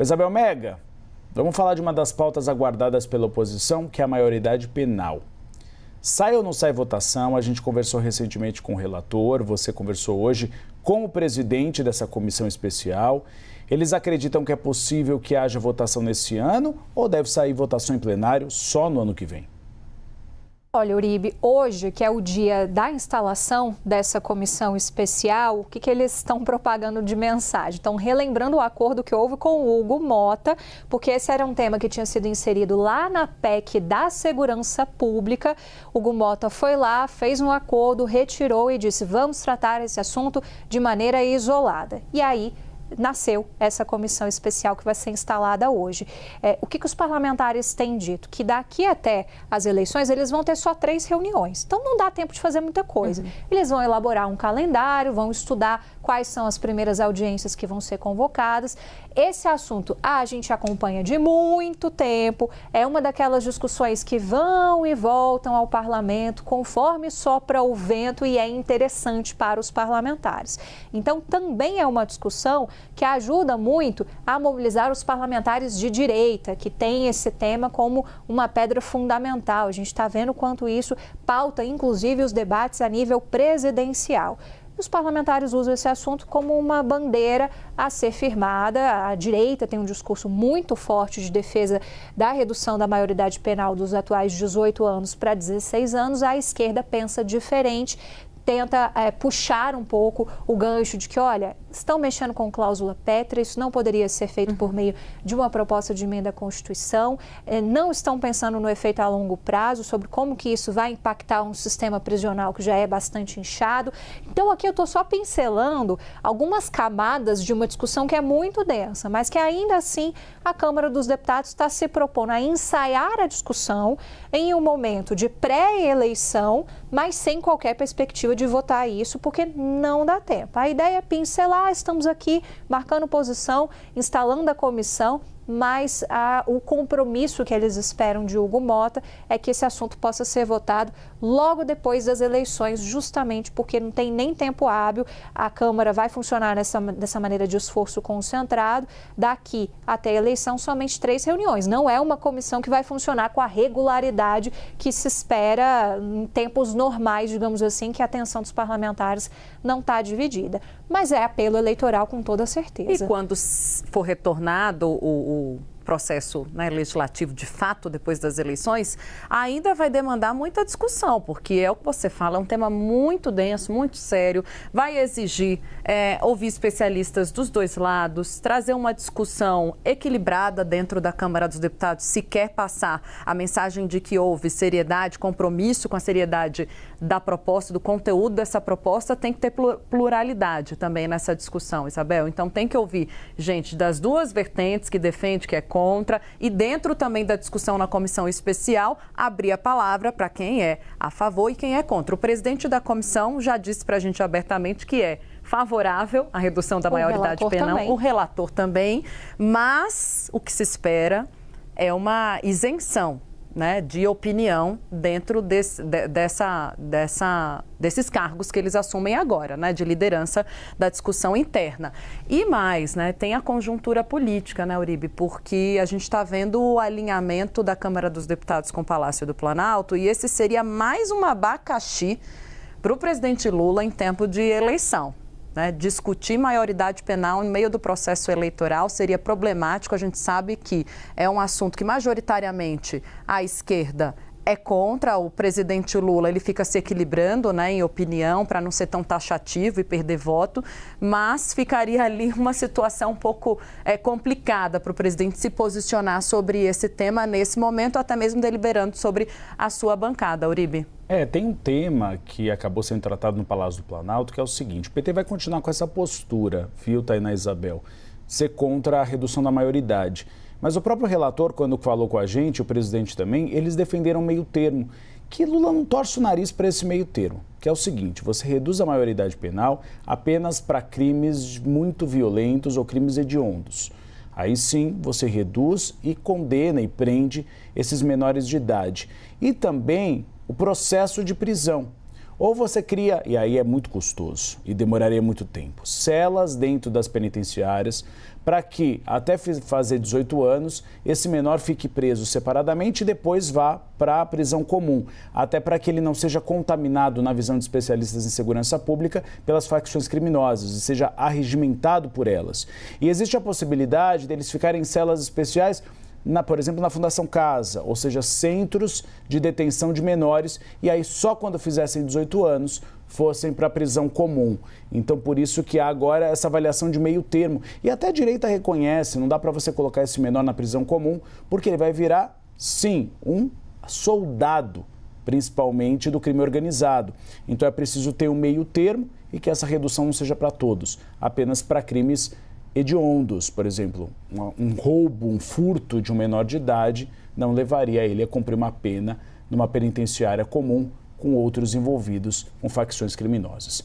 Isabel Mega, vamos falar de uma das pautas aguardadas pela oposição, que é a maioridade penal. Sai ou não sai votação? A gente conversou recentemente com o relator, você conversou hoje com o presidente dessa comissão especial. Eles acreditam que é possível que haja votação nesse ano ou deve sair votação em plenário só no ano que vem? Olha, Uribe, hoje, que é o dia da instalação dessa comissão especial, o que eles estão propagando de mensagem? Estão relembrando o acordo que houve com o Hugo Mota, porque esse era um tema que tinha sido inserido lá na PEC da Segurança Pública. O Hugo Mota foi lá, fez um acordo, retirou e disse: vamos tratar esse assunto de maneira isolada. E aí nasceu essa comissão especial que vai ser instalada hoje. O que os parlamentares têm dito? Que daqui até as eleições eles vão ter só 3 reuniões. Então não dá tempo de fazer muita coisa. Eles vão elaborar um calendário, vão estudar quais são as primeiras audiências que vão ser convocadas. Esse assunto a gente acompanha de muito tempo. É uma daquelas discussões que vão e voltam ao parlamento conforme sopra o vento e é interessante para os parlamentares. Então também é uma discussão que ajuda muito a mobilizar os parlamentares de direita, que tem esse tema como uma pedra fundamental. A gente está vendo quanto isso pauta, inclusive, os debates a nível presidencial. Os parlamentares usam esse assunto como uma bandeira a ser firmada. A direita tem um discurso muito forte de defesa da redução da maioridade penal dos atuais 18 anos para 16 anos. A esquerda pensa diferente, tenta puxar um pouco o gancho de que, olha, estão mexendo com cláusula pétrea, isso não poderia ser feito por meio de uma proposta de emenda à Constituição, não estão pensando no efeito a longo prazo, sobre como que isso vai impactar um sistema prisional que já é bastante inchado. Então aqui eu estou só pincelando algumas camadas de uma discussão que é muito densa, mas que ainda assim a Câmara dos Deputados está se propondo a ensaiar a discussão em um momento de pré-eleição, mas sem qualquer perspectiva de votar isso, porque não dá tempo. A ideia é pincelar, estamos aqui marcando posição, instalando a comissão, mas o compromisso que eles esperam de Hugo Mota é que esse assunto possa ser votado logo depois das eleições, justamente porque não tem nem tempo hábil. A Câmara vai funcionar dessa maneira de esforço concentrado. Daqui até a eleição, somente 3 reuniões. Não é uma comissão que vai funcionar com a regularidade que se espera em tempos normais, digamos assim, que a atenção dos parlamentares não está dividida. Mas é apelo eleitoral com toda certeza. E quando for retornado o processo, né, legislativo de fato depois das eleições, ainda vai demandar muita discussão, porque é o que você fala, é um tema muito denso, muito sério, vai exigir ouvir especialistas dos dois lados, trazer uma discussão equilibrada dentro da Câmara dos Deputados, se quer passar a mensagem de que houve seriedade, compromisso com a seriedade da proposta, do conteúdo dessa proposta, tem que ter pluralidade também nessa discussão, Isabel. Então tem que ouvir gente das duas vertentes, que defende, que é contra, e dentro também da discussão na comissão especial, abrir a palavra para quem é a favor e quem é contra. O presidente da comissão já disse para a gente abertamente que é favorável à redução da maioridade penal, o relator também, mas o que se espera é uma isenção, né, de opinião dentro desses cargos que eles assumem agora, né, de liderança da discussão interna. E mais, né, tem a conjuntura política, né, Uribe, porque a gente está vendo o alinhamento da Câmara dos Deputados com o Palácio do Planalto, e esse seria mais um abacaxi para o presidente Lula em tempo de eleição. Né, discutir maioridade penal no meio do processo eleitoral seria problemático. A gente sabe que é um assunto que majoritariamente a esquerda é contra. O presidente Lula, ele fica se equilibrando, né, em opinião, para não ser tão taxativo e perder voto, mas ficaria ali uma situação um pouco complicada para o presidente se posicionar sobre esse tema nesse momento, até mesmo deliberando sobre a sua bancada, Uribe. Tem um tema que acabou sendo tratado no Palácio do Planalto, que é o seguinte: o PT vai continuar com essa postura, viu, Tainá Isabel, ser contra a redução da maioridade. Mas o próprio relator, quando falou com a gente, o presidente também, eles defenderam meio termo, que Lula não torce o nariz para esse meio termo, que é o seguinte: você reduz a maioridade penal apenas para crimes muito violentos ou crimes hediondos. Aí sim, você reduz e condena e prende esses menores de idade. E também o processo de prisão. Ou você cria, e aí é muito custoso e demoraria muito tempo, celas dentro das penitenciárias para que, até fazer 18 anos, esse menor fique preso separadamente e depois vá para a prisão comum, até para que ele não seja contaminado, na visão de especialistas em segurança pública, pelas facções criminosas e seja arregimentado por elas. E existe a possibilidade deles ficarem em celas especiais, por exemplo, na Fundação Casa, ou seja, centros de detenção de menores, e aí só quando fizessem 18 anos fossem para a prisão comum. Então, por isso que há agora essa avaliação de meio termo. E até a direita reconhece, não dá para você colocar esse menor na prisão comum, porque ele vai virar, sim, um soldado, principalmente do crime organizado. Então, é preciso ter um meio termo e que essa redução não seja para todos, apenas para crimes hediondos, por exemplo, um roubo, um furto de um menor de idade não levaria ele a cumprir uma pena numa penitenciária comum com outros envolvidos com facções criminosas.